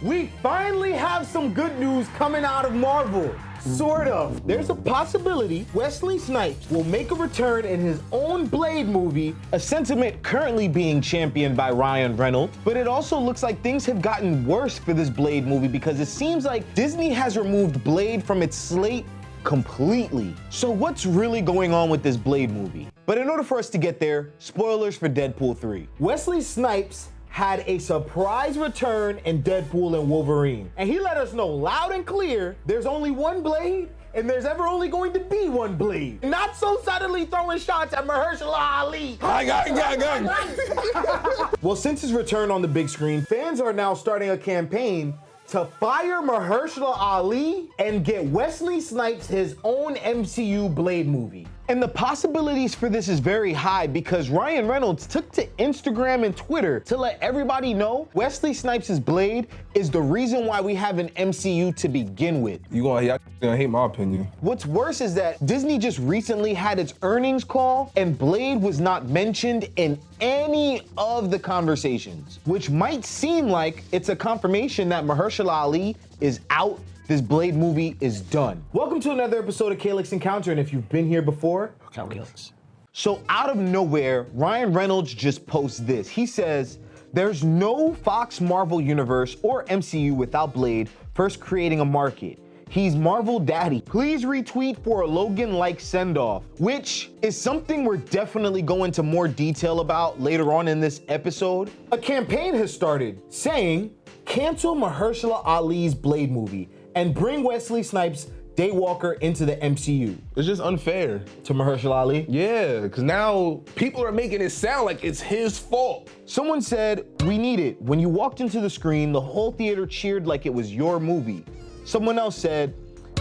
We finally have some good news coming out of Marvel. Sort of. There's a possibility Wesley Snipes will make a return in his own Blade movie, a sentiment currently being championed by Ryan Reynold. But it also looks like things have gotten worse for this Blade movie because it seems like Disney has removed Blade from its slate completely. So what's really going on with this Blade movie? But in order for us to get there, spoilers for Deadpool 3. Wesley Snipes had a surprise return in Deadpool and Wolverine. And he let us know loud and clear, there's only one Blade, and there's ever only going to be one Blade. Not so subtly throwing shots at Mahershala Ali. Well, since his return on the big screen, fans are now starting a campaign to fire Mahershala Ali and get Wesley Snipes his own MCU Blade movie. And the possibilities for this is very high because Ryan Reynolds took to Instagram and Twitter to let everybody know Wesley Snipes' Blade is the reason why we have an MCU to begin with. Y'all gonna hate my opinion. What's worse is that Disney just recently had its earnings call and Blade was not mentioned in any of the conversations, which might seem like it's a confirmation that Mahershala Ali is out. This Blade movie is done. Welcome to another episode of Kaylex Encounter, and if you've been here before, Kaylex. So out of nowhere, Ryan Reynolds just posts this. He says, there's no Fox Marvel Universe or MCU without Blade first creating a market. He's Marvel Daddy. Please retweet for a Logan-like send-off, which is something we're definitely going into more detail about later on in this episode. A campaign has started saying, cancel Mahershala Ali's Blade movie and bring Wesley Snipes' Daywalker into the MCU. It's just unfair. To Mahershala Ali? Yeah, because now people are making it sound like it's his fault. Someone said, we need it. When you walked into the screen, the whole theater cheered like it was your movie. Someone else said,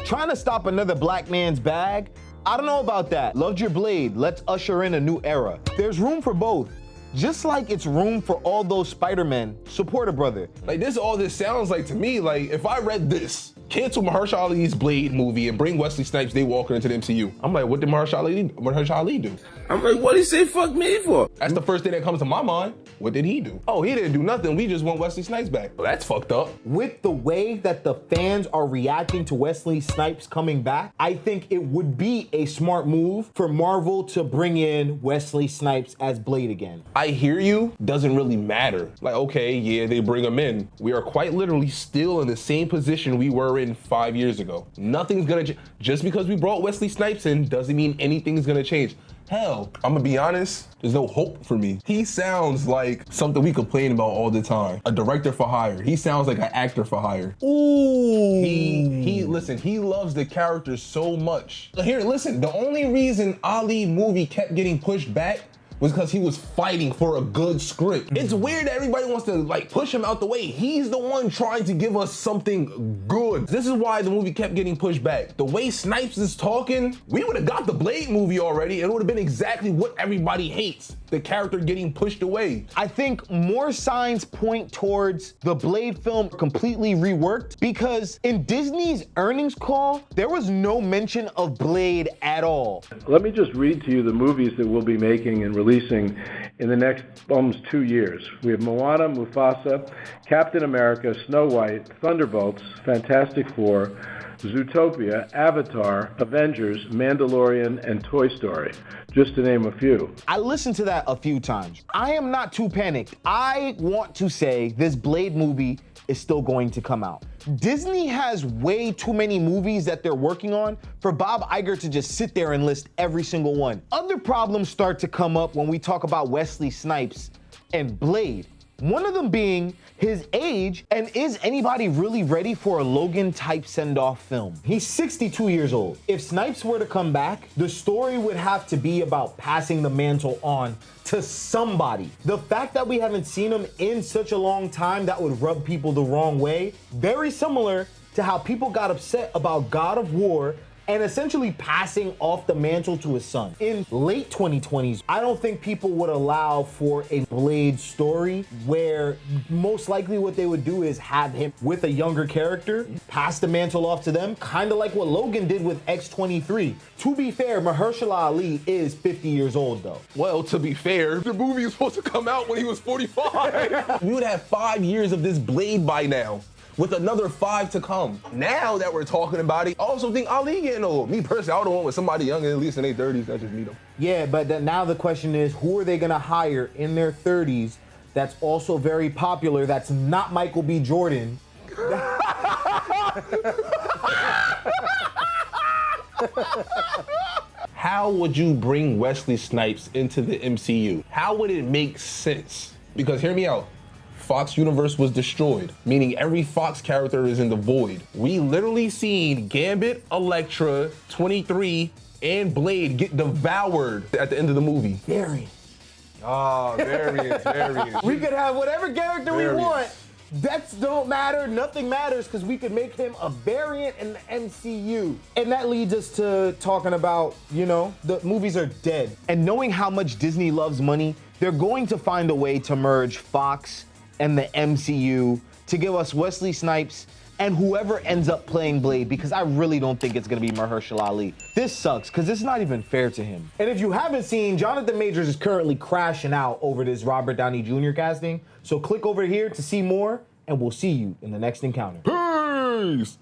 trying to stop another black man's bag? I don't know about that. Loved your Blade. Let's usher in a new era. There's room for both. Just like it's room for all those Spider-Men, support a brother. Like all this sounds like to me, like if I read this, cancel Mahershala Ali's Blade movie and bring Wesley Snipes Daywalker into the MCU. I'm like, what did Mahershala Ali do? I'm like, what did he say fuck me for? That's the first thing that comes to my mind. What did he do? Oh, he didn't do nothing. We just want Wesley Snipes back. Well, that's fucked up. With the way that the fans are reacting to Wesley Snipes coming back, I think it would be a smart move for Marvel to bring in Wesley Snipes as Blade again. I hear you, doesn't really matter. Like, okay, yeah, they bring him in. We are quite literally still in the same position we were in 5 years ago. Nothing's gonna change. Just because we brought Wesley Snipes in doesn't mean anything's gonna change. Hell, I'm gonna be honest, there's no hope for me. He sounds like something we complain about all the time. A director for hire. He sounds like an actor for hire. Ooh. Listen, he loves the character so much. Here, listen, the only reason Ali movie kept getting pushed back was because he was fighting for a good script. It's weird that everybody wants to like push him out the way. He's the one trying to give us something good. This is why the movie kept getting pushed back. The way Snipes is talking, we would have got the Blade movie already. It would have been exactly what everybody hates. The character getting pushed away. I think more signs point towards the Blade film completely reworked because in Disney's earnings call, there was no mention of Blade at all. Let me just read to you the movies that we'll be making and releasing in the next almost 2 years. We have Moana, Mufasa, Captain America, Snow White, Thunderbolts, Fantastic Four, Zootopia, Avatar, Avengers, Mandalorian, and Toy Story, just to name a few. I listened to that a few times. I am not too panicked. I want to say this Blade movie is still going to come out. Disney has way too many movies that they're working on for Bob Iger to just sit there and list every single one. Other problems start to come up when we talk about Wesley Snipes and Blade. One of them being his age, and is anybody really ready for a Logan-type send-off film? He's 62 years old. If Snipes were to come back, the story would have to be about passing the mantle on to somebody. The fact that we haven't seen him in such a long time, that would rub people the wrong way. Very similar to how people got upset about God of War and essentially passing off the mantle to his son. In late 2020s, I don't think people would allow for a Blade story where most likely what they would do is have him with a younger character, pass the mantle off to them, kind of like what Logan did with X-23. To be fair, Mahershala Ali is 50 years old though. Well, to be fair, the movie was supposed to come out when he was 45. We would have 5 years of this Blade by now. with another 5 to come. Now that we're talking about it, I also think Ali getting old. Me personally, I would want with somebody young, at least in their 30s. That's just me though. Yeah, but then now the question is, who are they gonna hire in their 30s that's also very popular, that's not Michael B. Jordan? How would you bring Wesley Snipes into the MCU? How would it make sense? Because hear me out. Fox universe was destroyed, meaning every Fox character is in the void. We literally seen Gambit, Elektra, 23, and Blade get devoured at the end of the movie. Variant. Oh, variant. We could have whatever character we Variant. want. Deaths don't matter, nothing matters, because we could make him a variant in the MCU. And that leads us to talking about, you know, the movies are dead. And knowing how much Disney loves money, they're going to find a way to merge Fox and the MCU to give us Wesley Snipes and whoever ends up playing Blade, because I really don't think it's gonna be Mahershala Ali. This sucks, because it's not even fair to him. And if you haven't seen, Jonathan Majors is currently crashing out over this Robert Downey Jr. casting. So click over here to see more, and we'll see you in the next encounter. Peace!